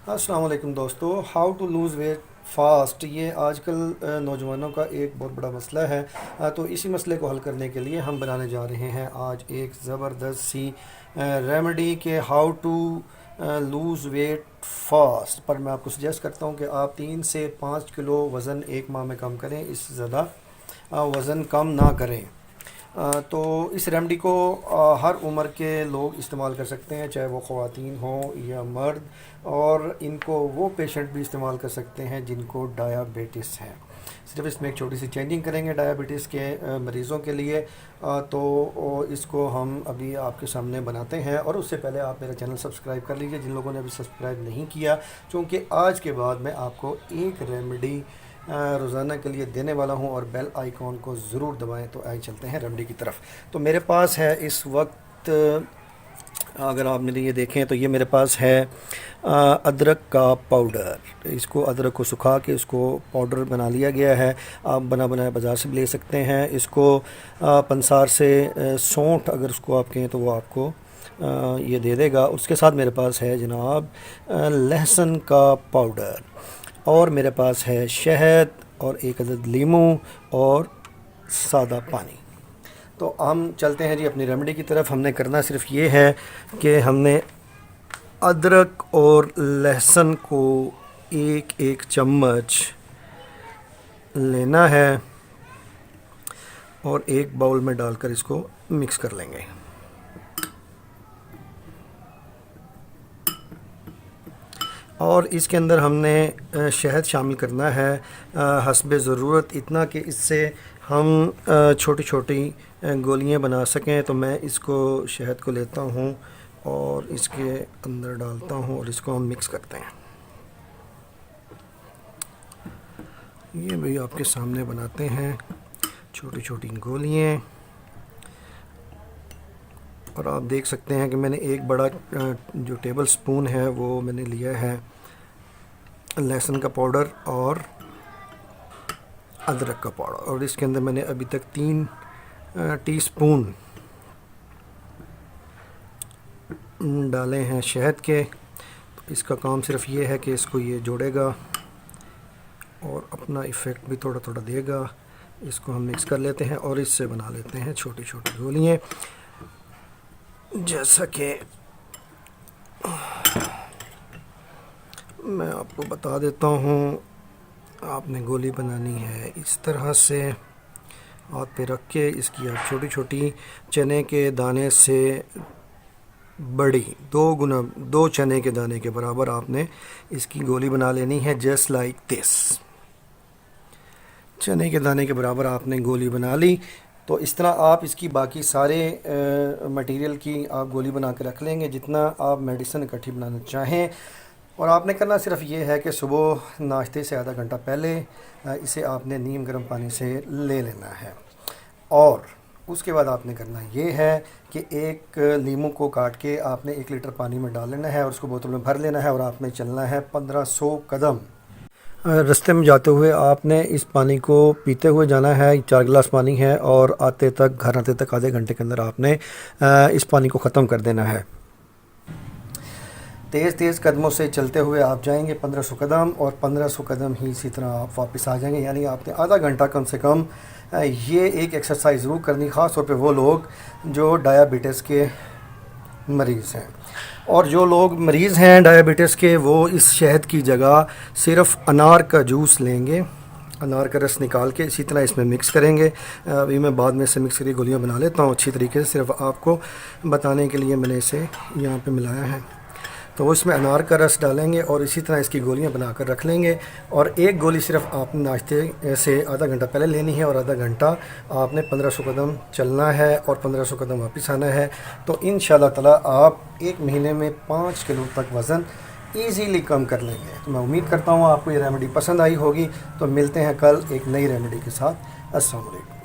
अस्सलाम वालेकुम दोस्तों। How to lose weight fast, ये आजकल नौजवानों का एक बहुत बड़ा मसला है। तो इसी मसले को हल करने के लिए हम बनाने जा रहे हैं आज एक ज़बरदस्त सी रेमेडी के how to lose weight fast. पर मैं आपको सजेस्ट करता हूँ कि आप 3 से 5 किलो वज़न एक माह में कम करें, इससे ज़्यादा वज़न कम ना करें। तो इस रेमेडी को हर उम्र के लोग इस्तेमाल कर सकते हैं, चाहे वो ख़वातीन हों या मर्द। और इनको वो पेशेंट भी इस्तेमाल कर सकते हैं जिनको डायबिटीज़ है। सिर्फ इसमें एक छोटी सी चेंजिंग करेंगे डायबिटीज़ के मरीज़ों के लिए। तो इसको हम अभी आपके सामने बनाते हैं, और उससे पहले आप मेरा चैनल सब्सक्राइब कर लीजिए जिन लोगों ने अभी सब्सक्राइब नहीं किया, क्योंकि आज के बाद मैं आपको एक रेमेडी रोज़ाना के लिए देने वाला हूं। और बेल आइकॉन को ज़रूर दबाएं। तो आइए चलते हैं रेमेडी की तरफ। तो मेरे पास है इस वक्त, अगर आप मेरे ये देखें तो ये मेरे पास है अदरक का पाउडर। इसको अदरक को सुखा के इसको पाउडर बना लिया गया है। आप बना बनाया बाज़ार से भी ले सकते हैं। इसको पंसार से सौंठ अगर उसको आप कहें तो वो आपको ये दे देगा। उसके साथ मेरे पास है जनाब लहसुन का पाउडर, और मेरे पास है शहद, और एक अदद लीमू, और सादा पानी। तो हम चलते हैं जी अपनी रेमेडी की तरफ। हमने करना सिर्फ ये है कि हमने अदरक और लहसुन को एक एक चम्मच लेना है और एक बाउल में डालकर इसको मिक्स कर लेंगे। और इसके अंदर हमने शहद शामिल करना है हस्बे ज़रूरत, इतना कि इससे हम छोटी छोटी गोलियां बना सकें। तो मैं इसको शहद को लेता हूं और इसके अंदर डालता हूं और इसको हम मिक्स करते हैं। ये भी आपके सामने बनाते हैं छोटी छोटी गोलियां। और आप देख सकते हैं कि मैंने एक बड़ा जो टेबल स्पून है वो मैंने लिया है लहसुन का पाउडर और अदरक का पाउडर, और इसके अंदर मैंने अभी तक 3 टीस्पून डाले हैं शहद के। तो इसका काम सिर्फ ये है कि इसको ये जोड़ेगा और अपना इफ़ेक्ट भी थोड़ा थोड़ा देगा। इसको हम मिक्स कर लेते हैं और इससे बना लेते हैं छोटी छोटी गोलियाँ। जैसा कि मैं आपको बता देता हूँ, आपने गोली बनानी है इस तरह से हाथ पे रख के। इसकी आप छोटी छोटी चने के दाने से बड़ी 2 चने के दाने के बराबर आपने इसकी गोली बना लेनी है। जस्ट लाइक दिस, चने के दाने के बराबर आपने गोली बना ली। तो इस तरह आप इसकी बाकी सारे मटेरियल की आप गोली बना के रख लेंगे जितना आप मेडिसिन इकट्ठी बनाना चाहें। और आपने करना सिर्फ ये है कि सुबह नाश्ते से आधा घंटा पहले इसे आपने नीम गर्म पानी से ले लेना है। और उसके बाद आपने करना ये है कि एक लीमू को काट के आपने 1 लीटर पानी में डाल लेना है और उसको बोतल में भर लेना है। और आपने चलना है 1500 कदम। रास्ते में जाते हुए आपने इस पानी को पीते हुए जाना है। 4 गिलास पानी है, और घर आते तक आधे घंटे के अंदर आपने इस पानी को ख़त्म कर देना है। तेज़ तेज़ कदमों से चलते हुए आप जाएंगे 1500 कदम, और 1500 कदम ही इसी तरह आप वापस आ जाएंगे। यानी आपने आधा घंटा कम से कम ये एक एक्सरसाइज ज़रूर करनी, ख़ास तौर पे वो लोग जो डायबिटीज़ के मरीज़ हैं। और जो लोग मरीज़ हैं डायबिटीज़ के, वो इस शहद की जगह सिर्फ अनार का जूस लेंगे, अनार का रस निकाल के इसी तरह इसमें मिक्स करेंगे। अभी मैं बाद में इसे मिक्स करके गोलियां बना लेता हूँ अच्छी तरीके से, सिर्फ आपको बताने के लिए मैंने इसे यहाँ पे मिलाया है। तो वो इसमें अनार का रस डालेंगे और इसी तरह इसकी गोलियां बनाकर रख लेंगे। और एक गोली सिर्फ आपने नाश्ते से आधा घंटा पहले लेनी है, और आधा घंटा आपने 1500 कदम चलना है और 1500 कदम वापस आना है। तो इंशाल्लाह ताला आप 1 महीने में 5 किलो तक वज़न ईज़िली कम कर लेंगे। तो मैं उम्मीद करता हूँ आपको ये रेमेडी पसंद आई होगी। तो मिलते हैं कल एक नई रेमेडी के साथ। अस्सलाम वालेकुम।